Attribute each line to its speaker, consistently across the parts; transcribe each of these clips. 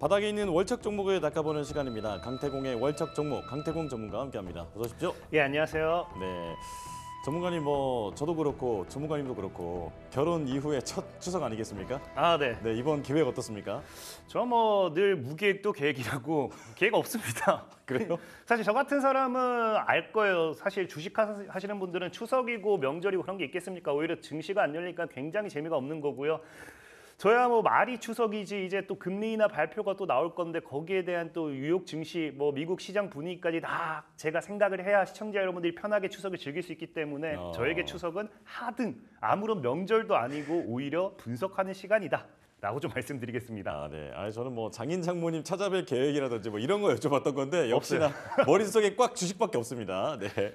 Speaker 1: 바닥에 있는 월척 종목을 낚아보는 시간입니다. 강태공의 월척 종목, 강태공 전문가와 함께합니다. 어서 오십시오.
Speaker 2: 예, 안녕하세요.
Speaker 1: 네, 전문가님 저도 그렇고 전문가님도 그렇고 결혼 이후에 첫 추석 아니겠습니까?
Speaker 2: 아, 네.
Speaker 1: 네, 이번 계획 어떻습니까?
Speaker 2: 저 늘 무계획도 계획이라고 계획 없습니다.
Speaker 1: 그래요?
Speaker 2: 사실 저 같은 사람은 알 거예요. 사실 주식 하시는 분들은 추석이고 명절이고 그런 게 있겠습니까? 오히려 증시가 안 열리니까 굉장히 재미가 없는 거고요. 저야 말이 추석이지 이제 또 금리나 발표가 또 나올 건데 거기에 대한 또 뉴욕 증시, 미국 시장 분위기까지 다 제가 생각을 해야 시청자 여러분들이 편하게 추석을 즐길 수 있기 때문에 저에게 추석은 하등 아무런 명절도 아니고 오히려 분석하는 시간이다. 라고 좀 말씀드리겠습니다.
Speaker 1: 아, 네. 저는 장인 장모님 찾아뵐 계획이라든지 이런 거 여쭤봤던 건데 역시나 머릿속에 꽉 주식밖에 없습니다. 네.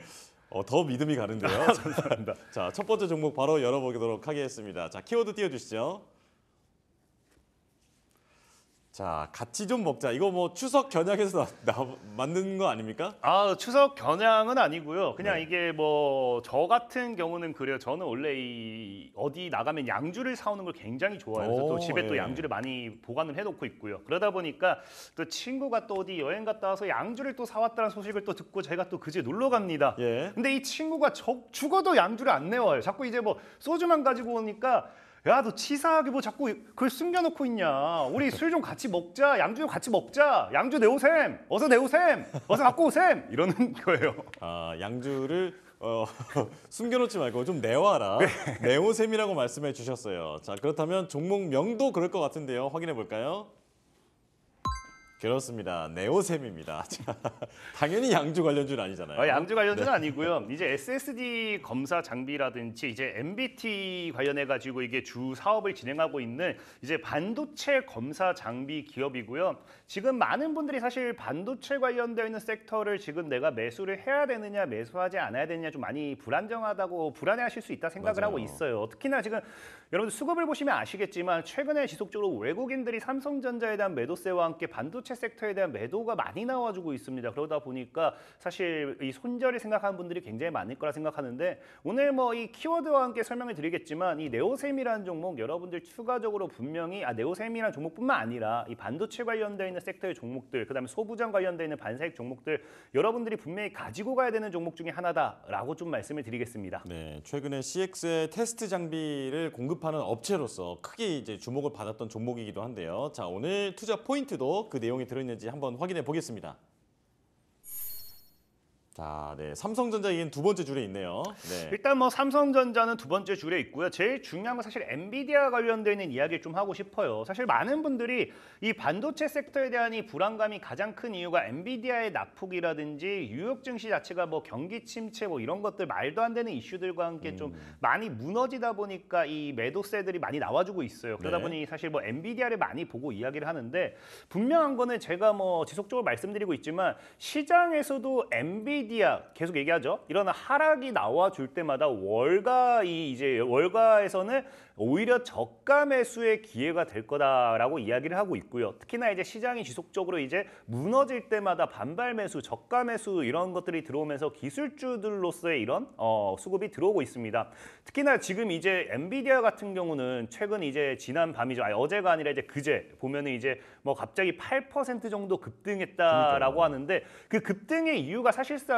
Speaker 1: 더 믿음이 가는데요.
Speaker 2: 감사합니다.
Speaker 1: 자, 첫 번째 종목 바로 열어보도록 하겠습니다. 자, 키워드 띄워주시죠. 자, 같이 좀 먹자. 이거 추석 겨냥해서 만든 거 아닙니까?
Speaker 2: 아, 추석 겨냥은 아니고요. 그냥
Speaker 1: 네.
Speaker 2: 이게 저 같은 경우는 그래요. 저는 원래 어디 나가면 양주를 사오는 걸 굉장히 좋아해요. 그래서 또 집에 또 양주를 많이 보관을 해놓고 있고요. 그러다 보니까 또 친구가 또 어디 여행 갔다 와서 양주를 또 사왔다는 소식을 또 듣고 제가 또 그제 놀러 갑니다.
Speaker 1: 예.
Speaker 2: 근데 이 친구가 죽어도 양주를 안 내와요. 자꾸 이제 소주만 가지고 오니까 야, 너 치사하게 자꾸 그걸 숨겨놓고 있냐. 우리 술 좀 같이 먹자. 양주 좀 같이 먹자. 양주 내오셈. 어서 내오셈. 어서 갖고 오셈. 이러는 거예요.
Speaker 1: 아, 양주를 숨겨놓지 말고 좀 내와라.
Speaker 2: 네.
Speaker 1: 내오셈이라고 말씀해 주셨어요. 자, 그렇다면 종목명도 그럴 것 같은데요. 확인해 볼까요? 그렇습니다. 네오셈입니다. 자, 당연히 양주 관련주는 아니잖아요.
Speaker 2: 양주 관련주는 아니고요. 이제 SSD 검사 장비라든지 이제 MBT 관련해 가지고 이게 주 사업을 진행하고 있는 이제 반도체 검사 장비 기업이고요. 지금 많은 분들이 사실 반도체 관련되어 있는 섹터를 지금 내가 매수를 해야 되느냐, 매수하지 않아야 되느냐 좀 많이 불안정하다고 불안해하실 수 있다 생각을
Speaker 1: 맞아요.
Speaker 2: 하고 있어요. 특히나 지금 여러분들 수급을 보시면 아시겠지만 최근에 지속적으로 외국인들이 삼성전자에 대한 매도세와 함께 반도체 섹터에 대한 매도가 많이 나와주고 있습니다. 그러다 보니까 사실 이 손절을 생각하는 분들이 굉장히 많을 거라 생각하는데 오늘 이 키워드와 함께 설명을 드리겠지만 이 네오셈이라는 종목 여러분들 추가적으로 분명히 네오셈이라는 종목뿐만 아니라 이 반도체 관련되어 있는 섹터의 종목들 그다음에 소부장 관련되어 있는 반사익 종목들 여러분들이 분명히 가지고 가야 되는 종목 중에 하나다라고 좀 말씀을 드리겠습니다.
Speaker 1: 네, 최근에 CX의 테스트 장비를 공급하는 업체로서 크게 이제 주목을 받았던 종목이기도 한데요. 자, 오늘 투자 포인트도 그 내용이 들어있는지 한번 확인해 보겠습니다. 자, 네, 삼성전자 이긴 두 번째 줄에 있네요. 네.
Speaker 2: 일단 삼성전자는 두 번째 줄에 있고요. 제일 중요한 건 사실 엔비디아 관련되어 있는 이야기를 좀 하고 싶어요. 사실 많은 분들이 이 반도체 섹터에 대한 이 불안감이 가장 큰 이유가 엔비디아의 낙폭이라든지 뉴욕 증시 자체가 경기 침체 이런 것들 말도 안 되는 이슈들과 함께 좀 많이 무너지다 보니까 이 매도세들이 많이 나와주고 있어요. 그러다
Speaker 1: 네.
Speaker 2: 보니 사실 엔비디아를 많이 보고 이야기를 하는데 분명한 거는 제가 지속적으로 말씀드리고 있지만 시장에서도 엔비디아 계속 얘기하죠. 이런 하락이 나와줄 때마다 월가에서는 오히려 저가 매수의 기회가 될 거다라고 이야기를 하고 있고요. 특히나 이제 시장이 지속적으로 이제 무너질 때마다 반발 매수, 저가 매수 이런 것들이 들어오면서 기술주들로서의 이런 수급이 들어오고 있습니다. 특히나 지금 이제 엔비디아 같은 경우는 최근 이제 지난 밤이죠. 어제가 아니라 이제 그제 보면은 이제 갑자기 8% 정도 급등했다라고 하는데 그 급등의 이유가 사실상은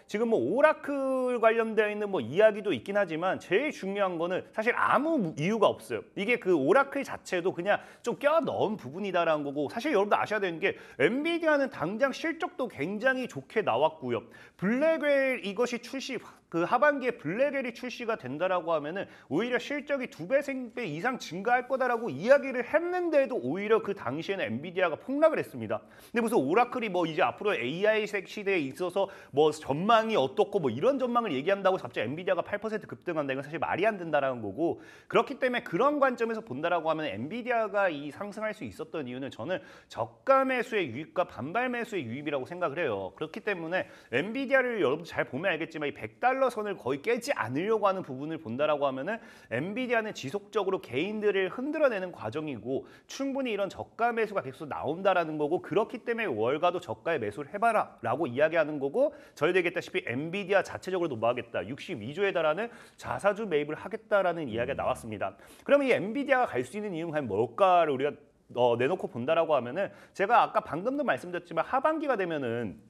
Speaker 2: 지금 오라클 관련되어 있는 이야기도 있긴 하지만 제일 중요한 거는 사실 아무 이유가 없어요. 이게 그 오라클 자체도 그냥 좀 껴넣은 부분이다라는 거고 사실 여러분들 아셔야 되는 게 엔비디아는 당장 실적도 굉장히 좋게 나왔고요. 블랙웰 이것이 그 하반기에 블랙웰이 출시가 된다라고 하면은 오히려 실적이 2배, 3배 이상 증가할 거다라고 이야기를 했는데도 오히려 그 당시에는 엔비디아가 폭락을 했습니다. 근데 무슨 오라클이 이제 앞으로 AI 시대에 있어서 전망이 어떻고 이런 전망을 얘기한다고 갑자기 엔비디아가 8% 급등한다 이건 사실 말이 안 된다라는 거고 그렇기 때문에 그런 관점에서 본다라고 하면 엔비디아가 이 상승할 수 있었던 이유는 저는 저가 매수의 유입과 반발 매수의 유입이라고 생각을 해요. 그렇기 때문에 엔비디아를 여러분 잘 보면 알겠지만 이 $100 선을 거의 깨지 않으려고 하는 부분을 본다라고 하면은 엔비디아는 지속적으로 개인들을 흔들어내는 과정이고 충분히 이런 저가 매수가 계속 나온다라는 거고 그렇기 때문에 월가도 저가에 매수를 해봐라라고 이야기하는 거고 저희도 얘기했다시피 엔비디아 자체적으로 도모하겠다. 62조에 달하는 자사주 매입을 하겠다라는 이야기가 나왔습니다. 그러면 이 엔비디아가 갈 수 있는 이유는 과연 뭘까를 우리가 내놓고 본다라고 하면은 제가 아까 방금도 말씀드렸지만 하반기가 되면은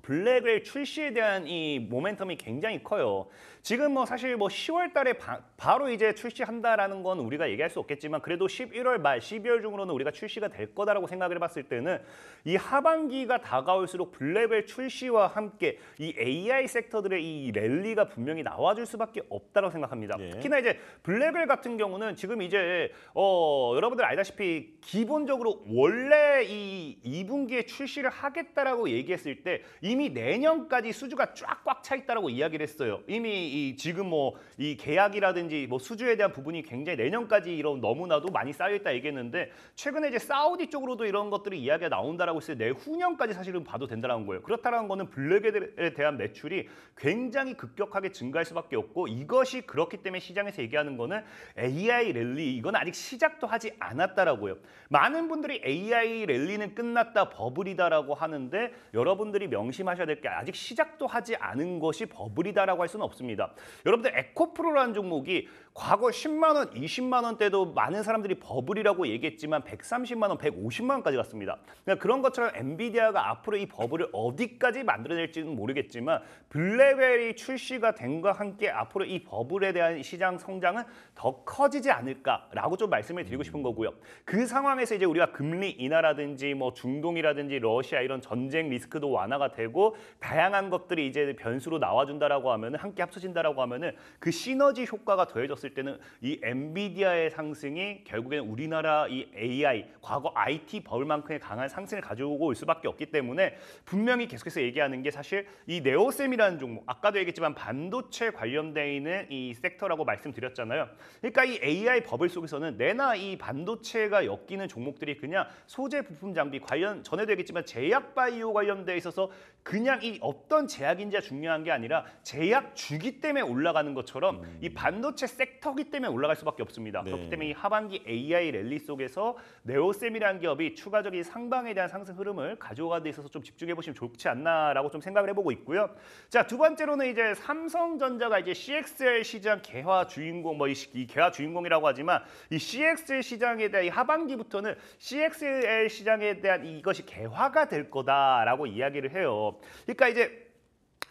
Speaker 2: 블랙웰 출시에 대한 이 모멘텀이 굉장히 커요. 지금 뭐 사실 뭐 10월 달에 바로 이제 출시한다라는 건 우리가 얘기할 수 없겠지만 그래도 11월 말, 12월 중으로는 우리가 출시가 될 거다라고 생각을 해봤을 때는 이 하반기가 다가올수록 블랙웰 출시와 함께 이 AI 섹터들의 이 랠리가 분명히 나와줄 수밖에 없다고 생각합니다.
Speaker 1: 예.
Speaker 2: 특히나 이제 블랙웰 같은 경우는 지금 이제 여러분들 알다시피 기본적으로 원래 이 2분기에 출시를 하겠다라고 얘기했을 때 이미 내년까지 수주가 쫙 꽉 차 있다라고 이야기를 했어요. 이미 지금 뭐 이 계약이라든지 뭐 수주에 대한 부분이 굉장히 내년까지 이런 너무나도 많이 쌓여 있다 얘기했는데 최근에 이제 사우디 쪽으로도 이런 것들이 이야기가 나온다라고 했을 때 내후년까지 사실은 봐도 된다는 거예요. 그렇다는 거는 블랙에 대한 매출이 굉장히 급격하게 증가할 수밖에 없고 이것이 그렇기 때문에 시장에서 얘기하는 거는 AI 랠리 이건 아직 시작도 하지 않았다라고요. 많은 분들이 AI 랠리는 끝났다 버블이다라고 하는데 여러분들이 명심하셔야 될 게 아직 시작도 하지 않은 것이 버블이다라고 할 수는 없습니다. 여러분들 에코프로라는 종목이 과거 10만 원, 20만 원 때도 많은 사람들이 버블이라고 얘기했지만 130만 원, 150만 원까지 갔습니다. 그러니까 그런 것처럼 엔비디아가 앞으로 이 버블을 어디까지 만들어낼지는 모르겠지만 블랙웰이 출시가 됨과 함께 앞으로 이 버블에 대한 시장 성장은 더 커지지 않을까라고 좀 말씀을 드리고 싶은 거고요. 그 상황에서 이제 우리가 금리 인하라든지 뭐 중동이라든지 러시아 이런 전쟁 리스크도 완화가 되고 다양한 것들이 이제 변수로 나와준다라고 하면은 함께 합쳐진다라고 하면은 그 시너지 효과가 더해졌을 때는 이 엔비디아의 상승이 결국에는 우리나라 이 AI 과거 IT 버블만큼의 강한 상승을 가져오고 올 수밖에 없기 때문에 분명히 계속해서 얘기하는 게 사실 이 네오셈이라는 종목 아까도 얘기했지만 반도체 관련돼 있는 이 섹터라고 말씀드렸잖아요. 그러니까 이 AI 버블 속에서는 내나 이 반도체가 엮이는 종목들이 그냥 소재 부품 장비 관련 전에도 얘기했지만 제약 바이오 관련돼 있어서 그냥 이 어떤 제약인지가 중요한 게 아니라 제약 주기 때문에 올라가는 것처럼 이 반도체 섹터기 때문에 올라갈 수밖에 없습니다.
Speaker 1: 네.
Speaker 2: 그렇기 때문에 이 하반기 AI 랠리 속에서 네오셈이라는 기업이 추가적인 상방에 대한 상승 흐름을 가져가는 데 있어서 좀 집중해 보시면 좋지 않나라고 좀 생각을 해보고 있고요. 자, 두 번째로는 이제 삼성전자가 이제 CXL 시장 개화 주인공 이 개화 주인공이라고 하지만 이 CXL 시장에 대한 이 하반기부터는 CXL 시장에 대한 이것이 개화가 될 거다라고 이야기를 해요. 그러니까 이제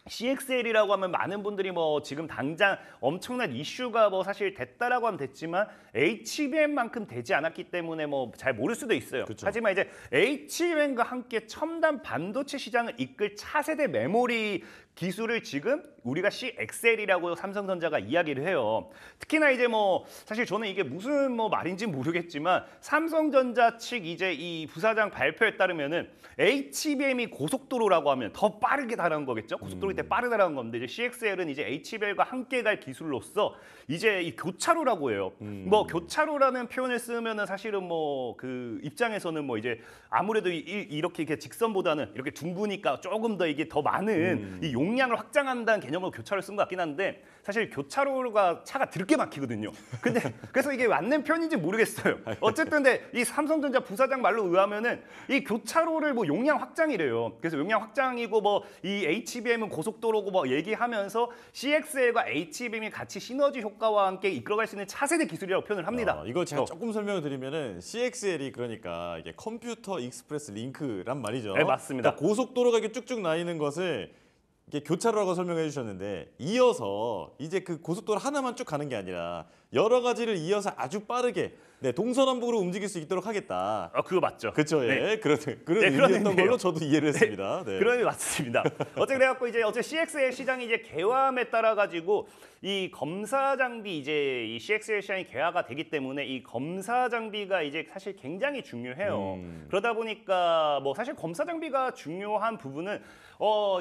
Speaker 2: CXL이라고 하면 많은 분들이 뭐 지금 당장 엄청난 이슈가 뭐 사실 됐다라고 하면 됐지만 HBM만큼 되지 않았기 때문에 뭐 잘 모를 수도 있어요.
Speaker 1: 그쵸.
Speaker 2: 하지만 이제 HBM과 함께 첨단 반도체 시장을 이끌 차세대 메모리 기술을 지금 우리가 CXL이라고 삼성전자가 이야기를 해요. 특히나 이제 뭐 사실 저는 이게 무슨 뭐 말인지 모르겠지만 삼성전자 측 이제 이 부사장 발표에 따르면은 HBM이 고속도로라고 하면 더 빠르게 다른 거겠죠. 고속도로 때 빠르다라는 건데 이제 CXL은 이제 HBM과 함께 갈 기술로서 이제 이 교차로라고 해요. 뭐 교차로라는 표현을 쓰면은 사실은 뭐 그 입장에서는 뭐 이제 아무래도 이렇게 직선보다는 이렇게 둥그니까 조금 더 이게 더 많은 이 용량을 확장한다는 개념으로 교차로를 쓴 것 같긴 한데 사실 교차로가 차가 드럽게 막히거든요. 근데 그래서 이게 맞는 표현인지 모르겠어요. 어쨌든 근데 이 삼성전자 부사장 말로 의하면은 이 교차로를 뭐 용량 확장이래요. 그래서 용량 확장이고 뭐 이 HBM은 고속도로고 뭐 얘기하면서 CXL과 HBM이 같이 시너지 효과와 함께 이끌어갈 수 있는 차세대 기술이라고 표현을 합니다.
Speaker 1: 이거 제가 조금 설명을 드리면은 CXL이 그러니까 이게 컴퓨터 익스프레스 링크란 말이죠.
Speaker 2: 네, 맞습니다.
Speaker 1: 그러니까 고속도로가 이렇게 쭉쭉 나 있는 것을 이게 교차로라고 설명해 주셨는데 이어서 이제 그 고속도로 하나만 쭉 가는 게 아니라 여러 가지를 이어서 아주 빠르게 동서남북으로 움직일 수 있도록 하겠다.
Speaker 2: 그거 맞죠?
Speaker 1: 그렇죠. 예.
Speaker 2: 네.
Speaker 1: 그런
Speaker 2: 그런
Speaker 1: 의미였던
Speaker 2: 의미예요.
Speaker 1: 걸로 저도 이해를 했습니다. 네.
Speaker 2: 그런 의미 맞습니다. 어째 그래갖고 이제 CXL 시장이 이제 개화함에 따라 가지고 이 검사 장비 이제 이 CXL 시장이 개화가 되기 때문에 이 검사 장비가 이제 사실 굉장히 중요해요. 그러다 보니까 뭐 사실 검사 장비가 중요한 부분은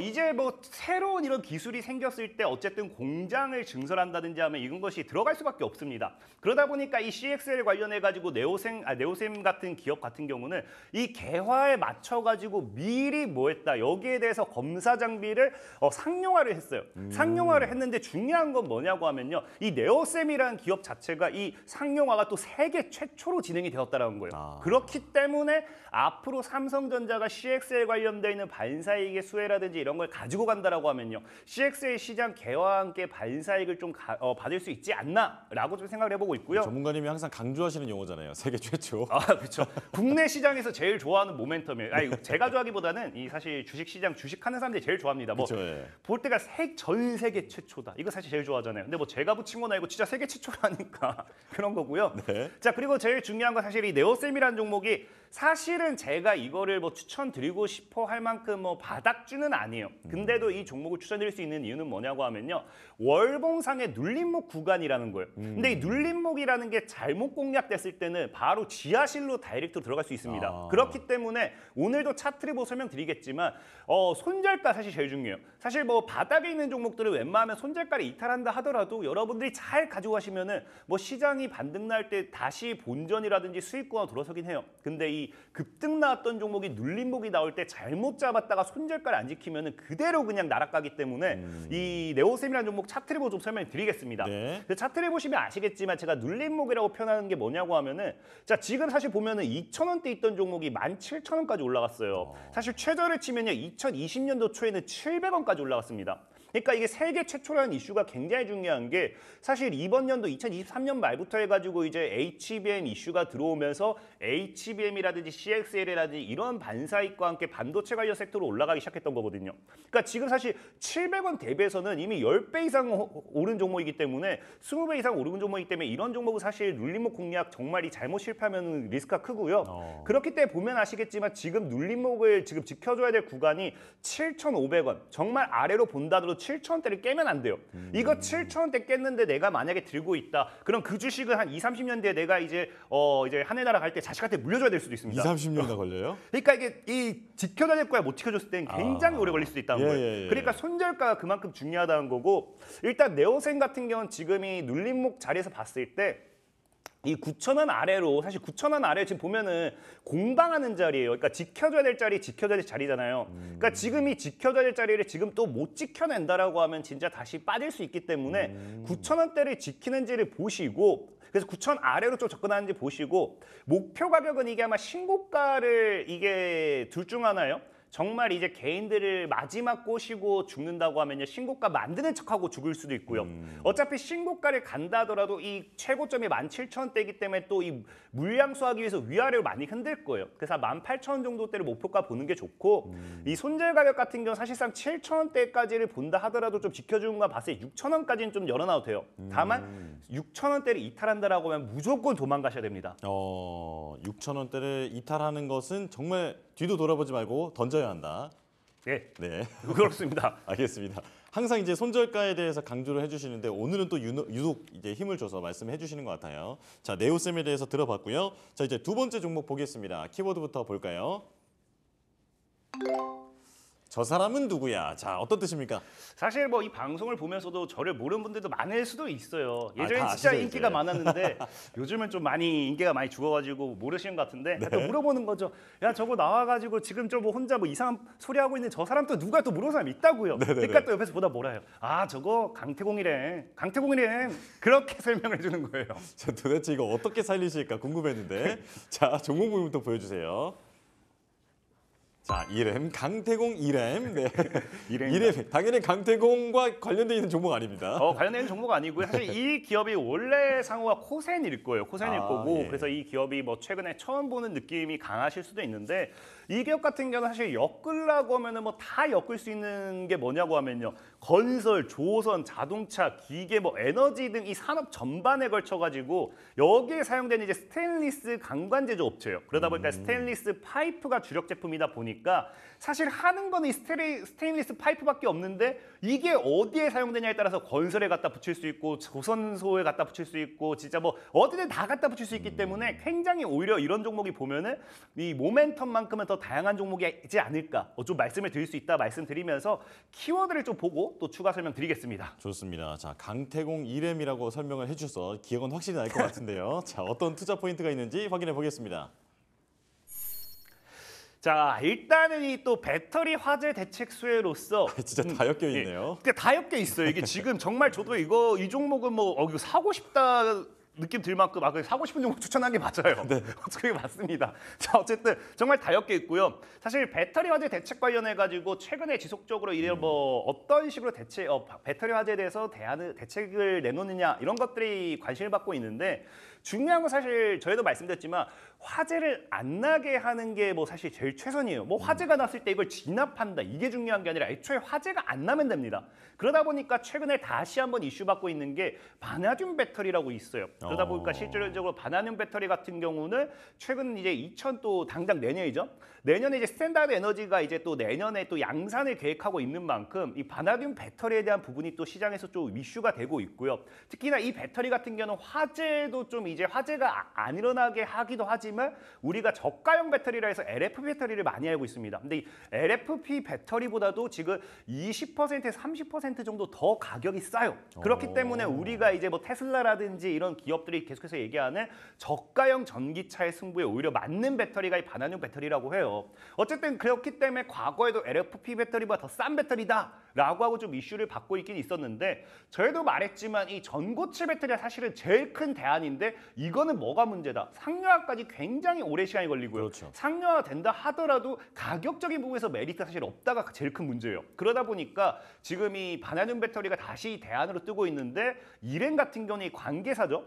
Speaker 2: 이제 뭐 새로운 이런 기술이 생겼을 때 어쨌든 공장을 증설한다든지 하면 이런 것이 들어갈 수밖에 없습니다. 그러다 보니까 이 CXL 관련해 가지고 네오셈 같은 기업 같은 경우는 이 개화에 맞춰 가지고 미리 뭐 했다 여기에 대해서 검사 장비를 상용화를 했어요. 상용화를 했는데 중요한 건 뭐냐고 하면요, 이 네오셈이라는 기업 자체가 이 상용화가 또 세계 최초로 진행이 되었다는 거예요. 그렇기 때문에 앞으로 삼성전자가 CXL 관련돼 있는 반사이익의 수혜라든지 이런 걸 가지고 간다라고 하면요, CXL 시장 개화와 함께 반사이익을 좀 받을 수 있지 않나라고 좀 생각을 해보고 있고요.
Speaker 1: 전문가님이 항상 강조하시는 좋아하시는 용어잖아요. 세계 최초.
Speaker 2: 아, 그렇죠. 국내 시장에서 제일 좋아하는 모멘텀이에요. 아니, 제가 좋아하기보다는 이 사실 주식 시장 주식하는 사람들이 제일 좋아합니다. 뭐
Speaker 1: 그렇죠. 예.
Speaker 2: 볼 때가 전 세계 최초다. 이거 사실 제일 좋아하잖아요. 근데 뭐 제가 붙인 건 아니고 진짜 세계 최초라니까 그런 거고요.
Speaker 1: 네.
Speaker 2: 자, 그리고 제일 중요한 건 사실 이 네오셈이라는 종목이 사실은 제가 이거를 뭐 추천드리고 싶어 할 만큼 뭐 바닥주는 아니에요. 근데도 이 종목을 추천드릴 수 있는 이유는 뭐냐고 하면요. 월봉상의 눌림목 구간이라는 거예요. 근데 이 눌림목이라는 게 잘못 공략됐을 때는 바로 지하실로 다이렉트로 들어갈 수 있습니다.
Speaker 1: 아.
Speaker 2: 그렇기 때문에 오늘도 차트를 보고 설명드리겠지만 손절가 사실 제일 중요해요. 사실 뭐 바닥에 있는 종목들을 웬만하면 손절가를 이탈한다 하더라도 여러분들이 잘 가지고 가시면은 뭐 시장이 반등 날 때 다시 본전이라든지 수익권으로 돌아서긴 해요. 근데 이 급등 나왔던 종목이 눌림목이 나올 때 잘못 잡았다가 손절가를 안 지키면은 그대로 그냥 날아가기 때문에 이 네오셈이라는 종목 차트를 보고 좀 설명드리겠습니다.
Speaker 1: 네.
Speaker 2: 차트를 보시면 아시겠지만 제가 눌림목이라고 표현하는 게 뭐냐고 하면은 자, 지금 사실 보면은 2,000원대 있던 종목이 17,000원까지 올라갔어요. 사실 최저를 치면요 2020년도 초에는 700원까지 올라갔습니다. 그러니까 이게 세계 최초라는 이슈가 굉장히 중요한 게 사실 이번 연도 2023년 말부터 해가지고 이제 HBM 이슈가 들어오면서 HBM이라든지 CXL이라든지 이런 반사익과 함께 반도체 관련 섹터로 올라가기 시작했던 거거든요. 그러니까 지금 사실 700원 대비해서는 이미 10배 이상 오른 종목이기 때문에 20배 이상 오른 종목이기 때문에 이런 종목은 사실 눌림목 공략 정말 이 잘못 실패하면 리스크가 크고요. 그렇기 때문에 보면 아시겠지만 지금 눌림목을 지금 지켜줘야 될 구간이 7,500원. 정말 아래로 본다더라도 7,000원대를 깨면 안 돼요. 이거 7,000원대 깼는데 내가 만약에 들고 있다. 그럼 그 주식을 한 2, 30년 뒤에 내가 이제 하늘나라 갈 때 자식한테 물려줘야 될 수도 있습니다.
Speaker 1: 2, 30년이나 걸려요?
Speaker 2: 그러니까 이게 이 지켜줘야 될 거야 못 지켜줬을 때는 굉장히 오래 걸릴 수도 있다는 거예요.
Speaker 1: 예.
Speaker 2: 그러니까 손절가가 그만큼 중요하다는 거고 일단 네오셈 같은 경우는 지금 이 눌림목 자리에서 봤을 때 이 9,000원 아래로 사실 9,000원 아래 지금 보면은 공방하는 자리예요. 그러니까 지켜줘야 될 자리, 지켜줘야 될 자리잖아요. 그러니까 지금 이 지켜줘야 될 자리를 지금 또 못 지켜낸다라고 하면 진짜 다시 빠질 수 있기 때문에 9,000원대를 지키는지를 보시고 그래서 9,000 아래로 좀 접근하는지 보시고 목표 가격은 이게 아마 신고가를 이게 둘 중 하나예요. 정말 이제 개인들을 마지막 꼬시고 죽는다고 하면요 신고가 만드는 척하고 죽을 수도 있고요. 어차피 신고가를 간다 하더라도 이 최고점이 17,000원대이기 때문에 또 이 물량수하기 위해서 위아래로 많이 흔들 거예요. 그래서 18,000원 정도대를 목표가 보는 게 좋고 이 손절 가격 같은 경우 사실상 7,000원대까지를 본다 하더라도 좀 지켜주는 거 봤을 때 6,000원까지는 좀 열어놔도 돼요. 다만 6,000원대를 이탈한다라고 하면 무조건 도망가셔야 됩니다.
Speaker 1: 6,000원대를 이탈하는 것은 정말 뒤도 돌아보지 말고 던져야 한다.
Speaker 2: 네,
Speaker 1: 네.
Speaker 2: 그렇습니다.
Speaker 1: 알겠습니다. 항상 이제 손절가에 대해서 강조를 해주시는데 오늘은 또 유독 이제 힘을 줘서 말씀해 주시는 것 같아요. 자, 네오셈에 대해서 들어봤고요. 자, 이제 두 번째 종목 보겠습니다. 키워드부터 볼까요? 저 사람은 누구야? 자, 어떤 뜻입니까?
Speaker 2: 사실 뭐 이 방송을 보면서도 저를 모르는 분들도 많을 수도 있어요. 예전에
Speaker 1: 다
Speaker 2: 진짜
Speaker 1: 아시죠,
Speaker 2: 인기가
Speaker 1: 이제.
Speaker 2: 많았는데 요즘은 좀 많이 인기가 많이 죽어가지고 모르시는 것 같은데 또 물어보는 거죠. 야 저거 나와가지고 지금 저 뭐 혼자 뭐 이상한 소리 하고 있는 저 사람 또 누가 또 모르는 사람 있다고요. 그러니까 또 옆에서 보다 뭐라 해요. 아 저거 강태공이래. 강태공이래. 그렇게 설명을 해주는 거예요.
Speaker 1: 자, 도대체 이거 어떻게 살리실까 궁금했는데 자, 종목부터 보여주세요. 자, 이름 강태공 이름. 네. 이름 당연히 강태공과 관련돼 있는 종목 아닙니다.
Speaker 2: 관련된 종목 아니고요. 사실 이 기업이 원래 상호가 코센일 거예요. 코센일 거고
Speaker 1: 예.
Speaker 2: 그래서 이 기업이 뭐 최근에 처음 보는 느낌이 강하실 수도 있는데 이 기업 같은 경우는 사실 엮으려고 하면은 뭐 다 엮을 수 있는 게 뭐냐고 하면요. 건설, 조선, 자동차, 기계, 뭐 에너지 등 이 산업 전반에 걸쳐 가지고 여기에 사용되는 이제 스테인리스 강관 제조 업체예요. 그러다 보니까 스테인리스 파이프가 주력 제품이다 보니까 사실 하는 거는 이 스테인리스 파이프밖에 없는데 이게 어디에 사용되냐에 따라서 건설에 갖다 붙일 수 있고 조선소에 갖다 붙일 수 있고 진짜 뭐 어디든 다 갖다 붙일 수 있기 때문에 굉장히 오히려 이런 종목이 보면은 이 모멘텀만큼은 더 다양한 종목이지 않을까 좀 말씀을 드릴 수 있다 말씀드리면서 키워드를 좀 보고 또 추가 설명 드리겠습니다.
Speaker 1: 좋습니다. 자, 강태공 이름이라고 설명을 해주셔서 기억은 확실히 날 것 같은데요. 자, 어떤 투자 포인트가 있는지 확인해 보겠습니다.
Speaker 2: 자 일단은 이 또 배터리 화재 대책 수혜로서
Speaker 1: 진짜 다 엮여 있네요.
Speaker 2: 다 엮여 있어요. 이게 지금 정말 저도 이 종목은 뭐 이거 사고 싶다 느낌 들 만큼 사고 싶은 종목 추천한 게 맞아요. 네. 어떻게 맞습니다. 자 어쨌든 정말 다 엮여 있고요. 사실 배터리 화재 대책 관련해 가지고 최근에 지속적으로 이런 뭐 어떤 식으로 배터리 화재에 대해서 대책을 내놓느냐 이런 것들이 관심을 받고 있는데 중요한 건 사실 저희도 말씀드렸지만 화재를 안 나게 하는 게 뭐 사실 제일 최선이에요. 뭐 화재가 났을 때 이걸 진압한다 이게 중요한 게 아니라 애초에 화재가 안 나면 됩니다. 그러다 보니까 최근에 다시 한번 이슈받고 있는 게 바나듐 배터리라고 있어요. 그러다 보니까 실질적으로 바나듐 배터리 같은 경우는 최근 이제 2000 또 당장 내년이죠. 내년에 이제 스탠다드 에너지가 이제 또 내년에 또 양산을 계획하고 있는 만큼 이 바나듐 배터리에 대한 부분이 또 시장에서 좀 이슈가 되고 있고요. 특히나 이 배터리 같은 경우는 화재도 좀 이제 화재가 안 일어나게 하기도 하지만 우리가 저가형 배터리라 해서 LFP 배터리를 많이 알고 있습니다. 근데 이 LFP 배터리보다도 지금 20%에서 30% 정도 더 가격이 싸요. 그렇기 때문에 우리가 이제 뭐 테슬라라든지 이런 기업들이 계속해서 얘기하는 저가형 전기차의 승부에 오히려 맞는 배터리가 이 바나듐 배터리라고 해요. 어쨌든 그렇기 때문에 과거에도 LFP 배터리보다 더 싼 배터리다라고 하고 좀 이슈를 받고 있긴 있었는데 저희도 말했지만 이 전고체 배터리가 사실은 제일 큰 대안인데 이거는 뭐가 문제다. 상용화까지 굉장히 오랜 시간이 걸리고요.
Speaker 1: 그렇죠.
Speaker 2: 상용화 된다 하더라도 가격적인 부분에서 메리트가 사실 없다가 제일 큰 문제예요. 그러다 보니까 지금 이 바나듐 배터리가 다시 대안으로 뜨고 있는데 이렌 같은 경우는 이 관계사죠.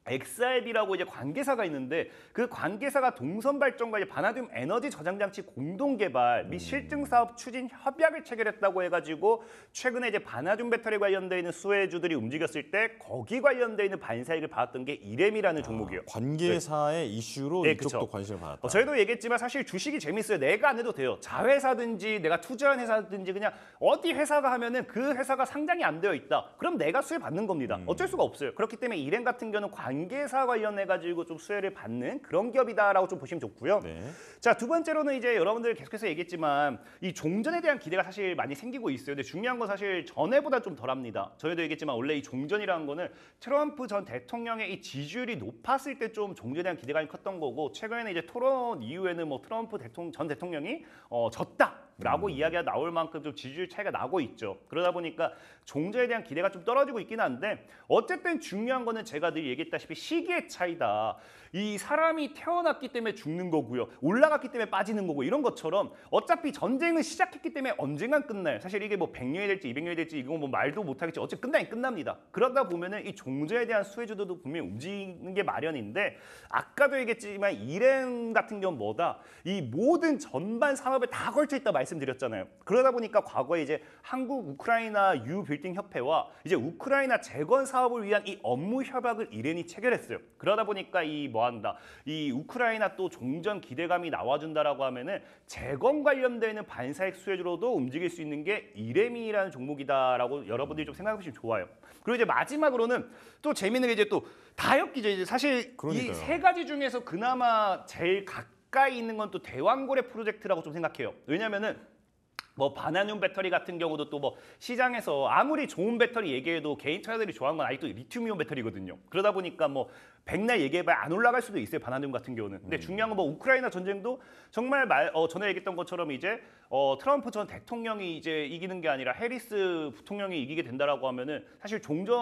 Speaker 2: XRB라고 이제 관계사가 있는데 그 관계사가 동선 발전과 이제 바나듐 에너지 저장 장치 공동 개발 및 실증 사업 추진 협약을 체결했다고 해가지고 최근에 이제 바나듐 배터리 관련돼 있는 수혜주들이 움직였을 때 거기 관련돼 있는 반사익을 받았던 게 이렘이라는 종목이에요.
Speaker 1: 관계사의 이슈로
Speaker 2: 네,
Speaker 1: 이쪽도
Speaker 2: 그쵸.
Speaker 1: 관심을 받았다.
Speaker 2: 저희도 얘기했지만 사실 주식이 재밌어요. 내가 안 해도 돼요. 자회사든지 내가 투자한 회사든지 그냥 어디 회사가 하면은 그 회사가 상장이 안 되어 있다. 그럼 내가 수혜 받는 겁니다. 어쩔 수가 없어요. 그렇기 때문에 이렘 같은 경우는 관계사 관련해 가지고 좀 수혜를 받는 그런 기업이다라고 좀 보시면 좋고요.
Speaker 1: 네.
Speaker 2: 자, 두 번째로는 이제 여러분들 계속해서 얘기했지만 이 종전에 대한 기대가 사실 많이 생기고 있어요. 근데 중요한 건 사실 전에보다 좀 덜합니다. 저희도 얘기했지만 원래 이 종전이라는 거는 트럼프 전 대통령의 이 지지율이 높았을 때 좀 종전에 대한 기대감이 컸던 거고 최근에는 이제 토론 이후에는 뭐 트럼프 전 대통령이 졌다라고 이야기가 나올 만큼 좀 지지율 차이가 나고 있죠. 그러다 보니까 종전에 대한 기대가 좀 떨어지고 있긴 한데 어쨌든 중요한 거는 제가 늘 얘기했다시피 시기의 차이다. 이 사람이 태어났기 때문에 죽는 거고요. 올라갔기 때문에 빠지는 거고 이런 것처럼 어차피 전쟁은 시작했기 때문에 언젠간 끝나요. 사실 이게 뭐 100년이 될지 200년이 될지 이건 뭐 말도 못하겠지. 어차피 끝나긴 끝납니다. 그러다 보면은 이 종전에 대한 수혜주들도 분명히 움직이는 게 마련인데 아까도 얘기했지만 이렌 같은 경우는 뭐다? 이 모든 전반 산업에 다 걸쳐 있다 말씀드렸잖아요. 그러다 보니까 과거에 이제 한국 우크라이나 유빌딩 협회와 이제 우크라이나 재건 사업을 위한 이 업무 협약을 이렌이 체결했어요. 그러다 보니까 이 뭐한다? 이 우크라이나 또 종전 기대감이 나와준다라고 하면은 재건 관련되는 반사익 수혜주로도 움직일 수 있는 게 이렘이라는 종목이다라고 여러분들이 좀 생각해 보시면 좋아요. 그리고 이제 마지막으로는 또 재밌는 게 이제 또 다였기죠. 이제 사실
Speaker 1: 그러니까요.
Speaker 2: 이 세 가지 중에서 그나마 제일 가까이 있는 건 또 대왕고래 프로젝트라고 좀 생각해요. 왜냐면은 뭐 바나듐 배터리 같은 경우도 또 뭐 시장에서 아무리 좋은 배터리 얘기해도 개인 투자자들이 좋아하는 건 아직도 리튬이온 배터리거든요. 그러다 보니까 뭐 백날 얘기해봐야 안 올라갈 수도 있어요. 바나듐 같은 경우는. 근데 중요한 건 뭐 우크라이나 전쟁도 정말 전에 얘기했던 것처럼 이제 트럼프 전 대통령이 이제 이기는 게 아니라 해리스 부통령이 이기게 된다라고 하면은 사실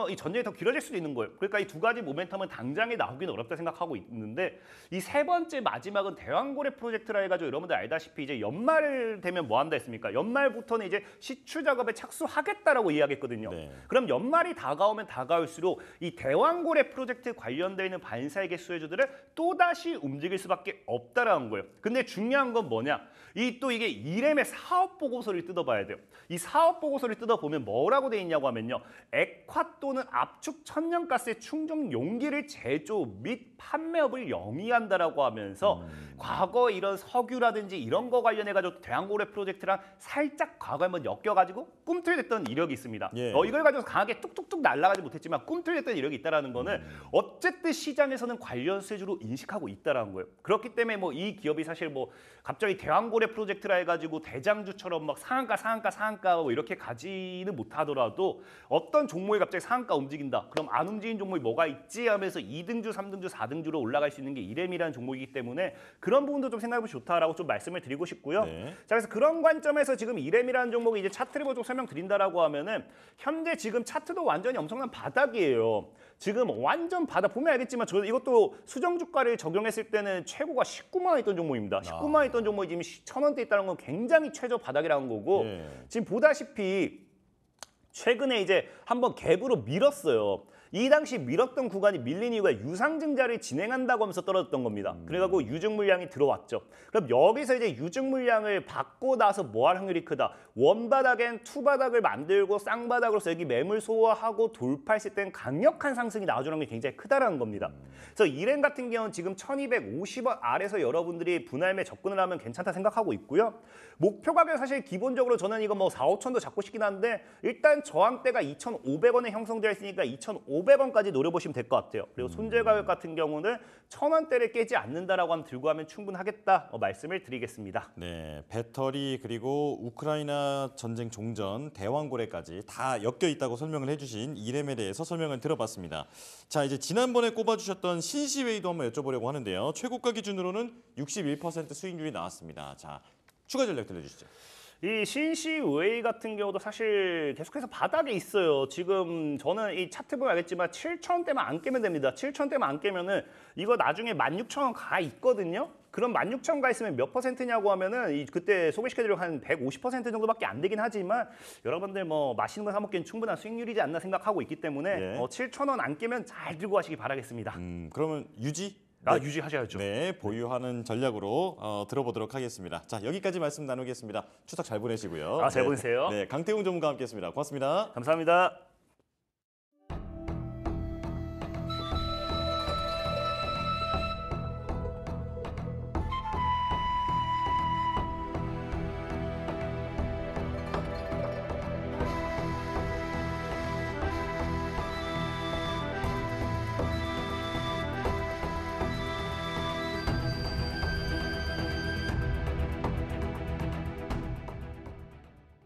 Speaker 2: 이 전쟁이 더 길어질 수도 있는 거예요. 그러니까 이 두 가지 모멘텀은 당장에 나오기는 어렵다 생각하고 있는데 이 세 번째 마지막은 대왕고래 프로젝트라 해가지고 여러분들 알다시피 이제 연말 되면 뭐 한다 했습니까? 연말부터는 이제 시추 작업에 착수하겠다라고 이야기했거든요.
Speaker 1: 네.
Speaker 2: 그럼 연말이 다가오면 다가올수록 이 대왕고래 프로젝트 관련되어 있는 반사익의 수혜주들을 또다시 움직일 수밖에 없다라는 거예요. 근데 중요한 건 뭐냐? 이게 이렘의 사업 보고서를 뜯어봐야 돼요. 이 사업 보고서를 뜯어보면 뭐라고 돼 있냐고 하면요. 액화 또는 압축 천연가스의 충전 용기를 제조 및 판매업을 영위한다라고 하면서 과거 이런 석유라든지 이런 거 관련해가지고 대왕고래 프로젝트랑 살짝 과거에 한번 엮여가지고 꿈틀댔던 이력이 있습니다.
Speaker 1: 예.
Speaker 2: 이걸 가지고 강하게 뚝뚝뚝 날아가지 못했지만 꿈틀댔던 이력이 있다라는 거는 어쨌든 시장에서는 관련 수혜주로 인식하고 있다라는 거예요. 그렇기 때문에 뭐 이 기업이 사실 뭐 갑자기 대왕고래 프로젝트라 해가지고 대장주처럼 막 상한가 뭐 이렇게 가지는 못하더라도 어떤 종목이 갑자기 상한가 움직인다. 그럼 안 움직인 종목이 뭐가 있지 하면서 2등주, 3등주, 4등주로 올라갈 수 있는 게 이렘이라는 종목이기 때문에 그런 부분도 좀 생각해보면 좋다라고 좀 말씀을 드리고 싶고요.
Speaker 1: 네.
Speaker 2: 자, 그래서 그런 관점에서 지금 이렘이라는 종목이 이제 차트를 보고 좀 설명드린다라고 하면은 현재 지금 차트도 완전히 엄청난 바닥이에요. 지금 완전 바닥 보면 알겠지만 저 이것도 수정 주가를 적용했을 때는 최고가 19만 원 있던 종목입니다. 19만 원 있던 종목이 지금 1,000원대 있다는 건 굉장히 최저 바닥이라는 거고
Speaker 1: 예.
Speaker 2: 지금 보다시피 최근에 이제 한번 갭으로 밀었어요. 이 당시 밀었던 구간이 밀린 이유가 유상증자를 진행한다고 하면서 떨어졌던 겁니다. 그래가지고 유증 물량이 들어왔죠. 그럼 여기서 이제 유증 물량을 받고 나서 뭐 할 확률이 크다. 원바닥엔 투바닥을 만들고 쌍바닥으로서 여기 매물 소화하고 돌파했을 땐 강력한 상승이 나와주는 게 굉장히 크다라는 겁니다. 그래서 이랜 같은 경우는 지금 1250원 아래서 여러분들이 분할매 접근을 하면 괜찮다 생각하고 있고요. 목표 가격 사실 기본적으로 저는 이거 뭐 4, 5천도 잡고 싶긴 한데 일단 저항대가 2,500원에 형성되어 있으니까 2,500원까지 노려보시면 될 것 같아요. 그리고 손절 가격 같은 경우는 1,000원대를 깨지 않는다라고 하면 들고 하면 충분하겠다 말씀을 드리겠습니다.
Speaker 1: 네, 배터리 그리고 우크라이나 전쟁 종전, 대왕고래까지 다 엮여 있다고 설명을 해주신 이램에 대해서 설명을 들어봤습니다. 자, 이제 지난번에 꼽아주셨던 신시웨이도 한번 여쭤보려고 하는데요. 최고가 기준으로는 61% 수익률이 나왔습니다. 자, 추가 전략 들려주시죠.
Speaker 2: 이 신시웨이 같은 경우도 사실 계속해서 바닥에 있어요. 지금 저는 이 차트 보면 알겠지만 7,000원대만 안 깨면 됩니다. 7,000원대만 안 깨면은 이거 나중에 16,000원 가 있거든요. 그럼 16,000원 가 있으면 몇 퍼센트냐고 하면은 그때 소개시켜드린 한 150% 정도밖에 안 되긴 하지만 여러분들 뭐 맛있는 거 사 먹기엔 충분한 수익률이지 않나 생각하고 있기 때문에
Speaker 1: 예.
Speaker 2: 7,000원 안 깨면 잘 들고 가시기 바라겠습니다.
Speaker 1: 그러면 유지?
Speaker 2: 유지하셔야죠.
Speaker 1: 네, 보유하는 전략으로 들어보도록 하겠습니다. 자, 여기까지 말씀 나누겠습니다. 추석 잘 보내시고요.
Speaker 2: 잘 보내세요.
Speaker 1: 네, 강태웅 전문가와 함께했습니다. 고맙습니다.
Speaker 2: 감사합니다.